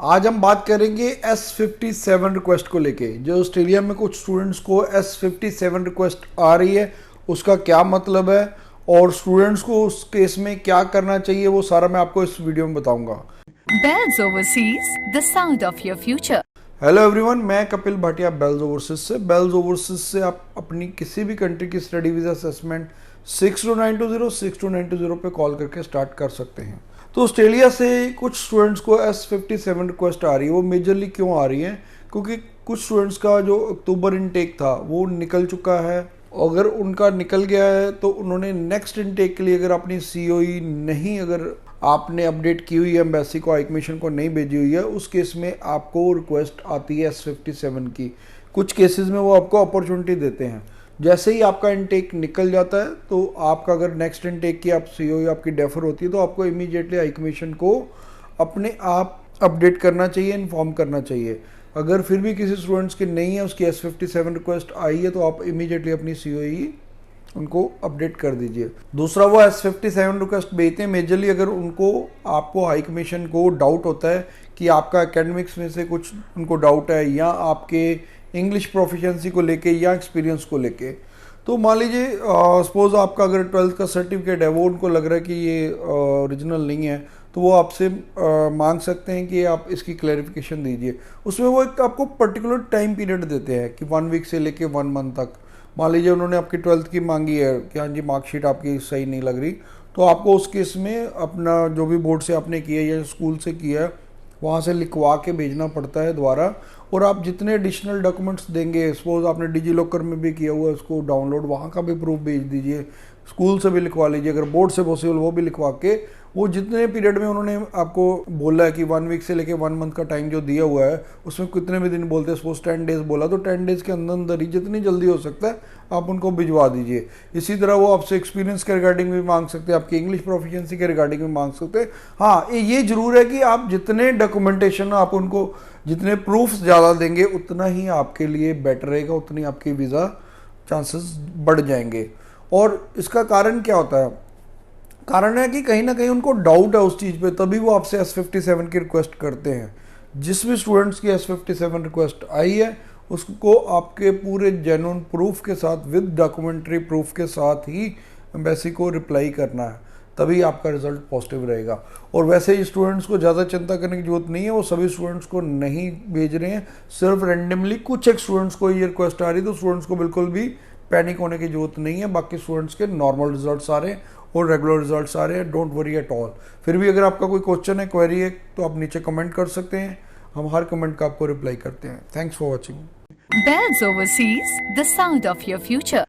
आज हम बात करेंगे S57 रिक्वेस्ट को लेके। जो ऑस्ट्रेलिया में कुछ स्टूडेंट्स को S57 रिक्वेस्ट आ रही है उसका क्या मतलब है और स्टूडेंट्स को उस केस में क्या करना चाहिए, वो सारा मैं आपको इस वीडियो में बताऊंगा। Bells Overseas, the sound of your future. Hello everyone, मैं कपिल भाटिया बेल्स ओवरसीज से। बेल्स ओवरसीज से आप अपनी किसी भी कंट्री की स्टडी वीज़ा असेसमेंट 6292062920 पे कॉल करके स्टार्ट कर सकते हैं। तो ऑस्ट्रेलिया से कुछ स्टूडेंट्स को S57 रिक्वेस्ट आ रही है। वो मेजरली क्यों आ रही है? क्योंकि कुछ स्टूडेंट्स का जो अक्टूबर इनटेक था वो निकल चुका है। अगर उनका निकल गया है तो उन्होंने नेक्स्ट इनटेक के लिए अगर अपनी COE नहीं, अगर आपने अपडेट की हुई है, एम्बेसी को, हाई कमीशन को नहीं भेजी हुई है, उस केस में आपको रिक्वेस्ट आती है S57 की। कुछ केसेस में वो आपको अपॉर्चुनिटी देते हैं। जैसे ही आपका इनटेक निकल जाता है तो आपका अगर नेक्स्ट इनटेक की आप COE आपकी डेफर होती है तो आपको इमीडिएटली हाई कमीशन को अपने आप अपडेट करना चाहिए, इन्फॉर्म करना चाहिए। अगर फिर भी किसी स्टूडेंट्स की नहीं है, उसकी S57 रिक्वेस्ट आई है, तो आप इमीडिएटली अपनी COE उनको अपडेट कर दीजिए। दूसरा, वो S57 रिक्वेस्ट भेजते हैं मेजरली अगर उनको, आपको हाई कमीशन को डाउट होता है कि आपका एकेडमिक्स में से कुछ उनको डाउट है, या आपके इंग्लिश प्रोफिशिएंसी को लेके या एक्सपीरियंस को लेके। तो मान लीजिए सपोज आपका अगर 12th का सर्टिफिकेट है, वो उनको लग रहा है कि ये ओरिजिनल नहीं है, तो वो आपसे मांग सकते हैं कि आप इसकी क्लैरिफिकेशन दीजिए। उसमें वो एक आपको पर्टिकुलर टाइम पीरियड देते हैं कि 1 वीक से लेके 1 मंथ तक। मान लीजिए उन्होंने आपकी 12th की मांगी है कि हाँ जी मार्कशीट आपकी सही नहीं लग रही, तो आपको उस केस में अपना जो भी बोर्ड से आपने किया है या स्कूल से किया है वहाँ से लिखवा के भेजना पड़ता है दोबारा। और आप जितने एडिशनल डॉक्यूमेंट्स देंगे, सपोज आपने डिजी लॉकर में भी किया हुआ है उसको डाउनलोड, वहाँ का भी प्रूफ भेज दीजिए। स्कूल से भी लिखवा लीजिए, अगर बोर्ड से पॉसिबल वो भी लिखवा के, वो जितने पीरियड में उन्होंने आपको बोला है कि 1 वीक से लेके 1 मंथ का टाइम जो दिया हुआ है, उसमें कितने भी दिन बोलते हैं, सपोज 10 डेज बोला, तो 10 डेज के अंदर अंदर ही जितनी जल्दी हो सकता है आप उनको भिजवा दीजिए। इसी तरह वो आपसे एक्सपीरियंस के रिगार्डिंग भी मांग सकते हैं, आपकी इंग्लिश प्रोफिशिएंसी के रिगार्डिंग भी मांग सकते हैं। हाँ, ये जरूर है कि आप जितने डॉक्यूमेंटेशन आप उनको, जितने प्रूफ्स ज़्यादा देंगे उतना ही आपके लिए बेटर रहेगा, उतनी आपकी वीज़ा चांसेस बढ़ जाएंगे। और इसका कारण क्या होता है? कारण है कि कहीं ना कहीं उनको डाउट है उस चीज़ पे, तभी वो आपसे S57 की रिक्वेस्ट करते हैं। जिस भी स्टूडेंट्स की S57 रिक्वेस्ट आई है उसको आपके पूरे जेन्युइन प्रूफ के साथ, विद डॉक्यूमेंट्री प्रूफ के साथ ही एम्बेसी को रिप्लाई करना है, तभी आपका रिजल्ट पॉजिटिव रहेगा। और वैसे ही स्टूडेंट्स को ज़्यादा चिंता करने की जरूरत नहीं है, वो सभी स्टूडेंट्स को नहीं भेज रहे हैं, सिर्फ रेंडमली कुछ एक स्टूडेंट्स को ये रिक्वेस्ट आ रही है, तो स्टूडेंट्स को बिल्कुल भी पैनिक होने की जरूरत नहीं है। बाकी स्टूडेंट्स के नॉर्मल रिजल्ट्स आ रहे हैं और रेगुलर रिजल्ट्स आ रहे हैं, डोंट वरी एट ऑल। फिर भी अगर आपका कोई क्वेश्चन है, क्वेरी है, तो आप नीचे कमेंट कर सकते हैं, हम हर कमेंट का आपको रिप्लाई करते हैं। Thanks for watching. Bells Overseas, the sound of your future.